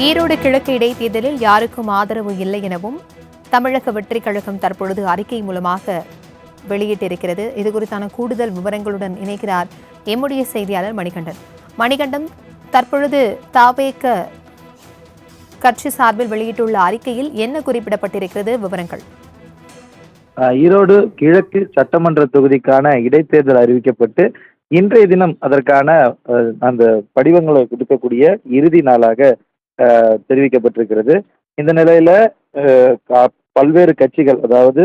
ஈரோடு கிழக்கு இடைத்தேர்தலில் யாருக்கும் ஆதரவு இல்லை எனவும் தமிழக வெற்றிக் கழகம் தற்பொழுது அறிக்கை மூலமாக வெளியிட்டிருக்கிறது. இதுகுறித்தான கூடுதல் விவரங்களுடன் இணைக்கிறார் எம்முடைய செய்தியாளர் மணிகண்டன். மணிகண்டன், தற்பொழுது தாவேக கட்சி சார்பில் வெளியிட்டுள்ள அறிக்கையில் என்ன குறிப்பிடப்பட்டிருக்கிறது? விவரங்கள். ஈரோடு கிழக்கு சட்டமன்ற தொகுதிக்கான இடைத்தேர்தல் அறிவிக்கப்பட்டு இன்றைய தினம் அதற்கான அந்த படிவங்களை கொடுக்கக்கூடிய இறுதி நாளாக தெரிவிக்கப்பட்டிருக்கிறது. இந்த நிலையில பல்வேறு கட்சிகள், அதாவது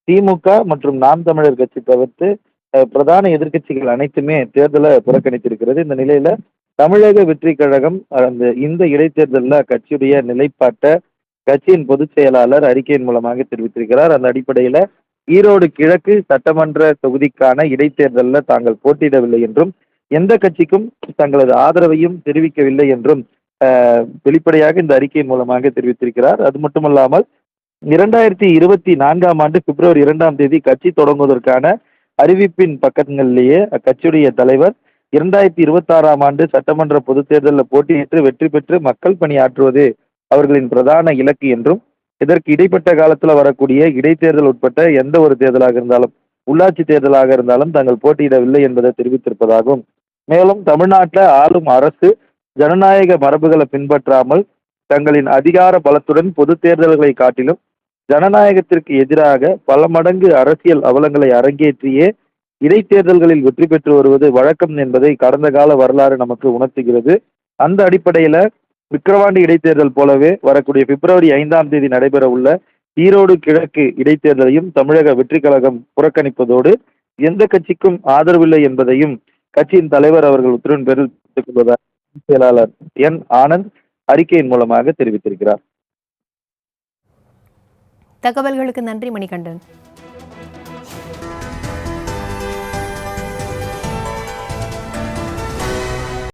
திமுக மற்றும் நாம் தமிழர் கட்சி தவிர்த்து பிரதான எதிர்க்கட்சிகள் அனைத்துமே தேர்தலை புறக்கணித்திருக்கிறது. இந்த நிலையில தமிழக வெற்றி கழகம் இந்த இடைத்தேர்தலில் கட்சியுடைய நிலைப்பாட்டை கட்சியின் பொதுச் செயலாளர் அறிக்கையின் மூலமாக தெரிவித்திருக்கிறார். அந்த அடிப்படையில ஈரோடு கிழக்கு சட்டமன்ற தொகுதிக்கான இடைத்தேர்தலில் தாங்கள் போட்டியிடவில்லை என்றும் எந்த கட்சிக்கும் தங்களது ஆதரவையும் தெரிவிக்கவில்லை என்றும் வெளிப்படையாக இந்த அறிக்கையின் மூலமாக தெரிவித்திருக்கிறார். அது மட்டுமல்லாமல் 2024 ஆண்டு பிப்ரவரி 2 கட்சி தொடங்குவதற்கான அறிவிப்பின் பக்கங்களிலேயே அக்கட்சியுடைய தலைவர் 2026 ஆண்டு சட்டமன்ற பொதுத் தேர்தலில் போட்டியிட்டு வெற்றி பெற்று மக்கள் பணியாற்றுவது அவர்களின் பிரதான இலக்கு என்றும் இதற்கு இடைப்பட்ட காலத்தில் வரக்கூடிய இடைத்தேர்தல் உட்பட்ட எந்த ஒரு தேர்தலாக இருந்தாலும், உள்ளாட்சி தேர்தலாக இருந்தாலும் தாங்கள் போட்டியிடவில்லை என்பதை தெரிவித்திருப்பதாகவும், மேலும் தமிழ்நாட்டில் ஆளும் அரசு ஜனநாயக மரபுகளை பின்பற்றாமல் தங்களின் அதிகார பலத்துடன் பொது தேர்தல்களை காட்டிலும் ஜனநாயகத்திற்கு எதிராக பல மடங்கு அரசியல் அவலங்களை அரங்கேற்றியே இடைத்தேர்தல்களில் வெற்றி பெற்று வருவது வழக்கம் என்பதை கடந்த கால வரலாறு நமக்கு உணர்த்துகிறது. அந்த அடிப்படையில விக்கிரவாண்டி இடைத்தேர்தல் போலவே வரக்கூடிய பிப்ரவரி 5 நடைபெற உள்ள ஈரோடு கிழக்கு இடைத்தேர்தலையும் தமிழக வெற்றி கழகம் புறக்கணிப்பதோடு எந்த கட்சிக்கும் ஆதரவில்லை என்பதையும் கட்சியின் தலைவர் அவர்கள் உத்தரவின் பேரில் கொள்வதாக செயலாளர் என் ஆனந்த் அறிக்கையின் மூலமாக தெரிவித்திருக்கிறார். தகவல்களுக்கு நன்றி மணிகண்டன்.